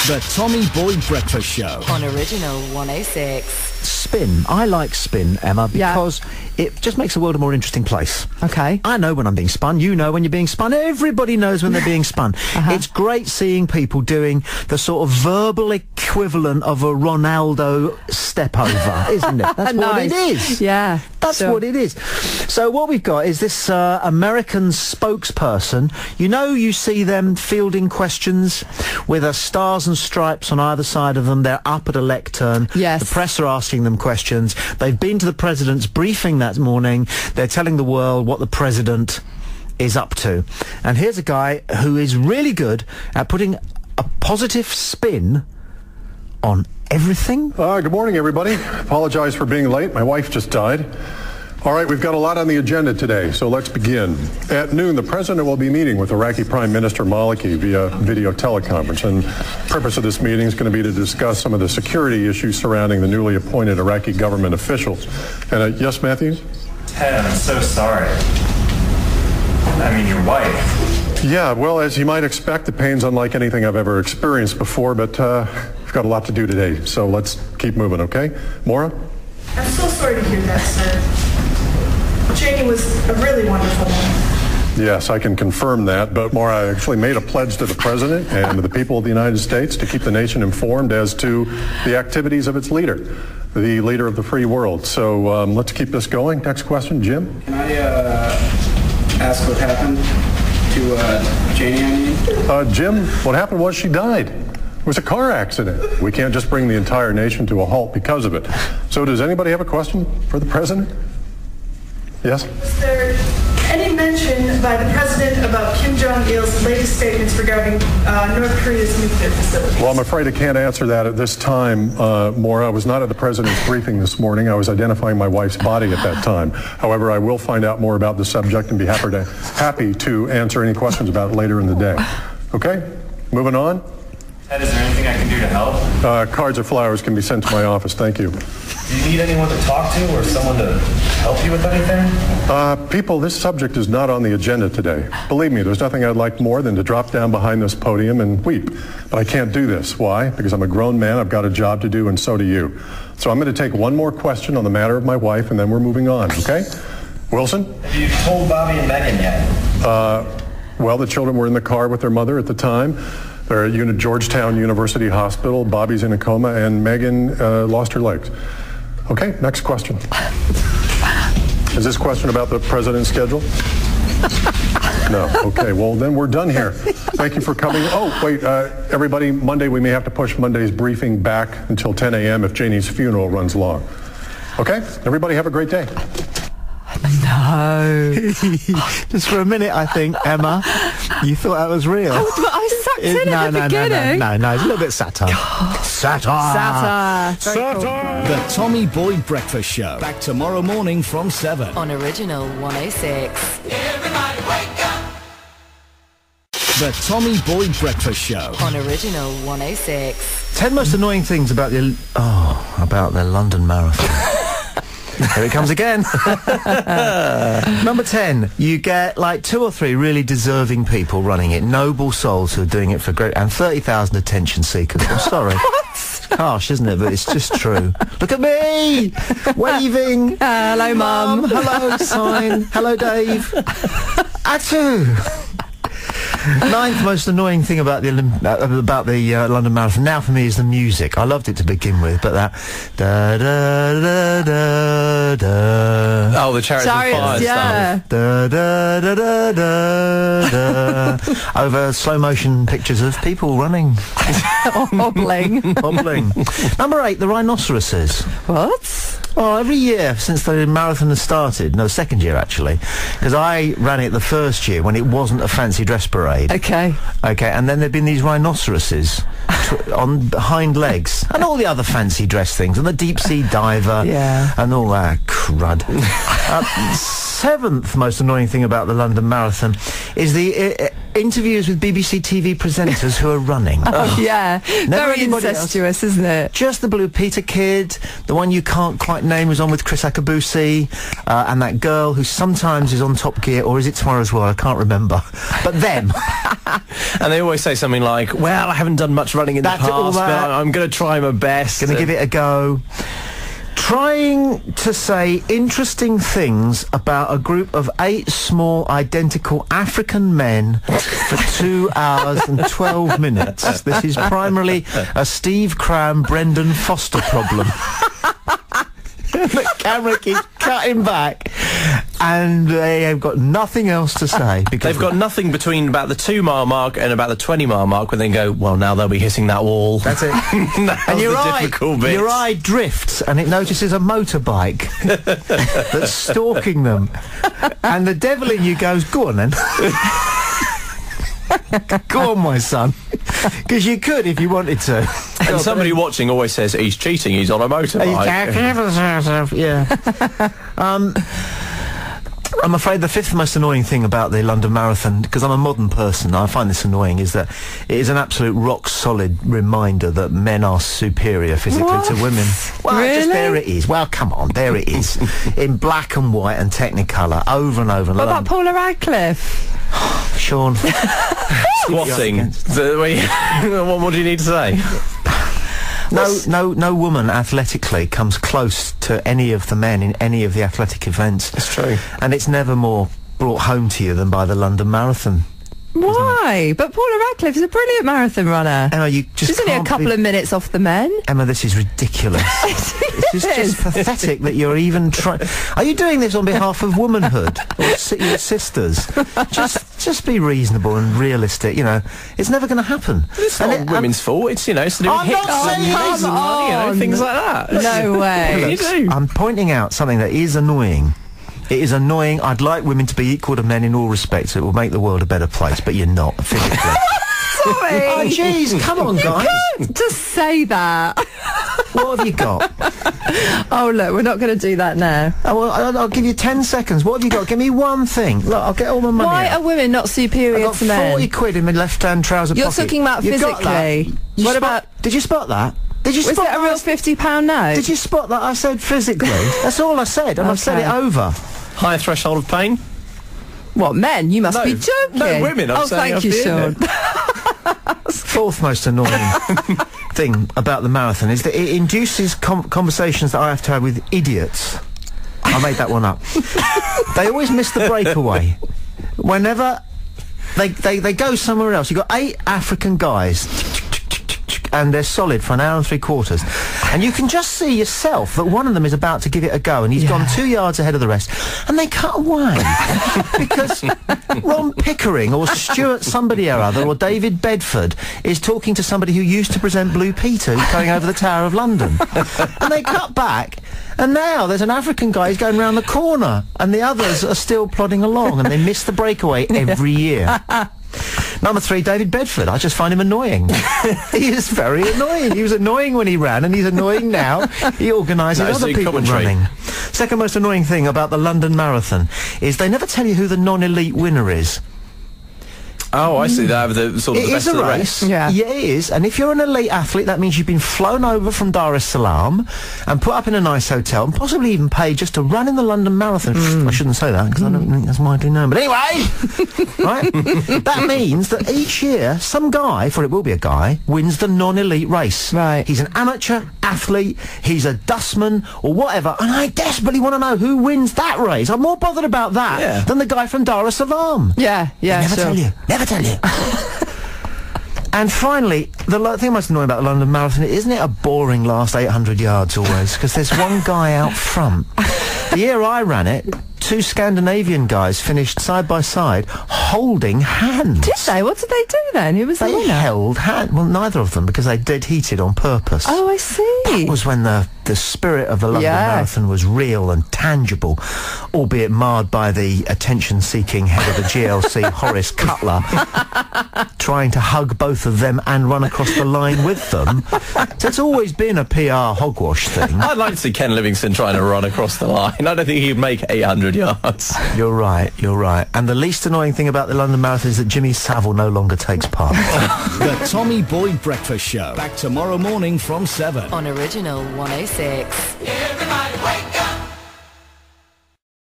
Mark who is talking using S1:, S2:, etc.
S1: The Tommy Boyd Breakfast Show.
S2: On Original 106.
S3: Spin. I like spin, Emma, because it just makes the world a more interesting place.
S4: Okay.
S3: I know when I'm being spun. You know when you're being spun. Everybody knows when they're being spun. It's great seeing people doing the sort of verbal equivalent of a Ronaldo step over, isn't it? That's what it is.
S4: Yeah.
S3: That's what it is. So what we've got is this American spokesperson. You know, you see them fielding questions with stars and stripes on either side of them. They're up at a lectern.
S4: Yes.
S3: The press are asking them questions. They've been to the president's briefing that morning. They're telling the world what the president is up to. And here's a guy who is really good at putting a positive spin on everything.
S5: Good morning, everybody. Apologize for being late. My wife just died. All right, we've got a lot on the agenda today, so let's begin. At noon, the president will be meeting with Iraqi Prime Minister Maliki via video teleconference, and the purpose of this meeting is going to be to discuss some of the security issues surrounding the newly appointed Iraqi government officials. And yes, Matthew?
S6: Ted, I'm so sorry. I mean, your wife.
S5: Yeah, well, as you might expect, the pain's unlike anything I've ever experienced before, but we've got a lot to do today, so let's keep moving, okay? Maura?
S7: I'm so sorry to hear that, sir. Janie was a really wonderful woman.
S5: Yes, I can confirm that, but Maura, I actually made a pledge to the president and to the people of the United States to keep the nation informed as to the activities of its leader, the leader of the free world. So let's keep this going. Next question, Jim?
S8: Can I ask what happened to Janie?
S5: Jim, what happened was she died. It was a car accident. We can't just bring the entire nation to a halt because of it. So does anybody have a question for the president? Yes?
S7: Was there any mention by the president about Kim Jong-il's latest statements regarding North Korea's nuclear facilities?
S5: Well, I'm afraid I can't answer that at this time, Maura. I was not at the president's briefing this morning. I was identifying my wife's body at that time. However, I will find out more about the subject and be happy to answer any questions about it later in the day. Okay? Moving on.
S6: Ted, is there anything I can do to help?
S5: Cards or flowers can be sent to my office. Thank you.
S6: Do you need anyone to talk to or someone to help you with anything?
S5: People, this subject is not on the agenda today. Believe me, there's nothing I'd like more than to drop down behind this podium and weep. But I can't do this. Why? Because I'm a grown man, I've got a job to do, and so do you. So I'm going to take one more question on the matter of my wife, and then we're moving on, okay? Wilson?
S6: Have you told Bobby and Megan yet?
S5: Well, the children were in the car with their mother at the time. They're at Georgetown University Hospital. Bobby's in a coma, and Megan lost her legs. Okay, next question. Is this question about the president's schedule? No. Okay, well, then we're done here. Thank you for coming. Oh, wait, everybody, Monday, we may have to push Monday's briefing back until 10 a.m. if Janie's funeral runs long. Okay? Everybody have a great day.
S3: No. Just for a minute, I think, Emma, you thought that was real.
S4: I sucked in at the beginning.
S3: No, it's a little bit satire. Satire.
S4: Satire.
S1: The Tommy Boyd Breakfast Show. Back tomorrow morning from 7.
S2: On Original 106.
S1: Everybody wake up. The Tommy Boyd Breakfast Show.
S2: On Original 106.
S3: 10 most annoying things about the London Marathon. Here it comes again. Number 10, you get like 2 or 3 really deserving people running it, noble souls who are doing it for great, and 30,000 attention seekers. I'm sorry. It's harsh, isn't it? But it's just true. Look at me! Waving!
S4: Hello, Mum.
S3: Hello, sign. Hello, Dave. Achoo! 9th most annoying thing about the London Marathon now for me is the music. I loved it to begin with, but that da da da da da.
S9: Oh, the Chariots of Fire stuff.
S3: Da da da da da da. Over slow motion pictures of people running,
S4: Hobbling.
S3: hobbling. Number 8, the rhinoceroses.
S4: What?
S3: Oh, every year since the marathon has started, no, second year actually, because I ran it the first year when it wasn't a fancy dress parade.
S4: Okay.
S3: Okay, and then there've been these rhinoceroses on hind legs, and all the other fancy dress things, and the deep sea diver,
S4: Yeah.
S3: and all that crud. 7th most annoying thing about the London Marathon is the interviews with BBC TV presenters who are running.
S4: Oh, yeah.
S3: Never
S4: Very
S3: anybody
S4: incestuous, isn't it?
S3: Just the Blue Peter kid, the one you can't quite name, who's on with Chris Akabusi, and that girl who sometimes is on Top Gear, or is it Tomorrow's World? I can't remember. But them.
S9: And they always say something like, well, I haven't done much running in the past, but I'm going to try my best.
S3: Going to give it a go. Trying to say interesting things about a group of 8 small, identical African men for 2 hours and 12 minutes. This is primarily a Steve Cram, Brendan Foster problem. The camera keeps cutting back, and they have got nothing else to say. Because
S9: they've got nothing between about the 2-mile mark and about the 20-mile mark, when they go, well, now they'll be hitting that wall.
S3: That's it.
S9: And your
S3: eye drifts, and it notices a motorbike that's stalking them. And the devil in you goes, go on then. Go on, my son. Because you could if you wanted to.
S9: And somebody watching always says, he's cheating, he's on a motorbike.
S3: Yeah. I'm afraid the 5th most annoying thing about the London Marathon, because I'm a modern person, I find this annoying, is that it is an absolute rock-solid reminder that men are superior physically to women. Well,
S4: really?
S3: Just there it is. Well, come on, there it is. In black and white and Technicolor, over and over.
S4: What about Paula Radcliffe?
S3: Sean.
S9: Squatting. What do you need to say?
S3: No woman athletically comes close to any of the men in any of the athletic events.
S9: That's true.
S3: And it's never more brought home to you than by the London Marathon.
S4: Why? But Paula Radcliffe is a brilliant marathon runner.
S3: Emma, you just
S4: She's only a couple of minutes off the men.
S3: Emma, this is ridiculous. It's just pathetic that you're even trying. Are you doing this on behalf of womanhood or your sisters? Just be reasonable and realistic. You know, it's never going to happen.
S9: It's not women's fault. It's, it's to do with
S3: I'm
S9: hits
S3: not saying
S9: and money, things like that.
S4: No way.
S9: You do.
S3: I'm pointing out something that is annoying. It is annoying. I'd like women to be equal to men in all respects. It will make the world a better place, but you're not physically.
S4: Sorry.
S3: Oh, jeez, come on, guys.
S4: You can't just say that.
S3: What have you got?
S4: Oh, look, we're not going to do that now.
S3: Oh, well, I'll give you 10 seconds. What have you got? Give me one thing. Look, I'll get all my money
S4: Why
S3: out.
S4: are women not superior
S3: I've
S4: to
S3: got
S4: men?
S3: 40 quid in my left-hand trouser
S4: You're
S3: pocket.
S4: talking about
S3: You've got
S4: physically.
S3: that?
S4: What about...
S3: Did you spot that? Did you
S4: Was
S3: spot
S4: it a real £50 note?
S3: Did you spot that? I said physically. That's all I said, and I've said it over.
S9: Higher threshold of pain?
S4: What, men? You must be joking.
S9: No, women. I'm saying
S4: thank you, Sean.
S3: 4th most annoying thing about the marathon is that it induces conversations that I have to have with idiots. I made that one up. They always miss the breakaway. Whenever they go somewhere else. You've got 8 African guys, and they're solid for an hour and 3/4. And you can just see yourself that one of them is about to give it a go, and he's gone 2 yards ahead of the rest, and they cut away because Ron Pickering or Stuart somebody or other or David Bedford is talking to somebody who used to present Blue Peter going over the Tower of London. And they cut back, and now there's an African guy who's going round the corner, and the others are still plodding along, and they miss the breakaway every year. Number 3, David Bedford. I just find him annoying. He is very annoying. He was annoying when he ran, and he's annoying now. He organises other people running. 2nd most annoying thing about the London Marathon is they never tell you who the non-elite winner is.
S9: Oh, I see. They have the sort of the best of the race.
S4: Yeah.
S3: Yeah, it is. And if you're an elite athlete, that means you've been flown over from Dar es Salaam and put up in a nice hotel and possibly even paid just to run in the London Marathon. I shouldn't say that because I don't think that's widely known. But anyway, right? That means that each year some guy, for it will be a guy, wins the non-elite race.
S4: Right.
S3: He's an amateur athlete, he's a dustman or whatever, and I desperately want to know who wins that race. I'm more bothered about that than the guy from Dar es Salaam.
S4: Yeah,
S3: Never tell you. Never tell you. And finally, the thing most annoying about the London Marathon, isn't it a boring last 800 yards always? Because there's one guy out front. The year I ran it, 2 Scandinavian guys finished side by side, holding hands.
S4: Did they? What did they do then? Who was the winner?
S3: They held hands. Well, neither of them, because they dead heated on purpose.
S4: Oh, I see.
S3: That was when the the spirit of the London Marathon was real and tangible, albeit marred by the attention-seeking head of the GLC, Horace Cutler, trying to hug both of them and run across the line with them. So it's always been a PR hogwash thing.
S9: I'd like to see Ken Livingstone trying to run across the line. I don't think he'd make 800 yards.
S3: You're right. And the least annoying thing about the London Marathon is that Jimmy Savile no longer takes part.
S1: The Tommy Boyd Breakfast Show. Back tomorrow morning from 7.
S2: On Original 106.
S10: Everybody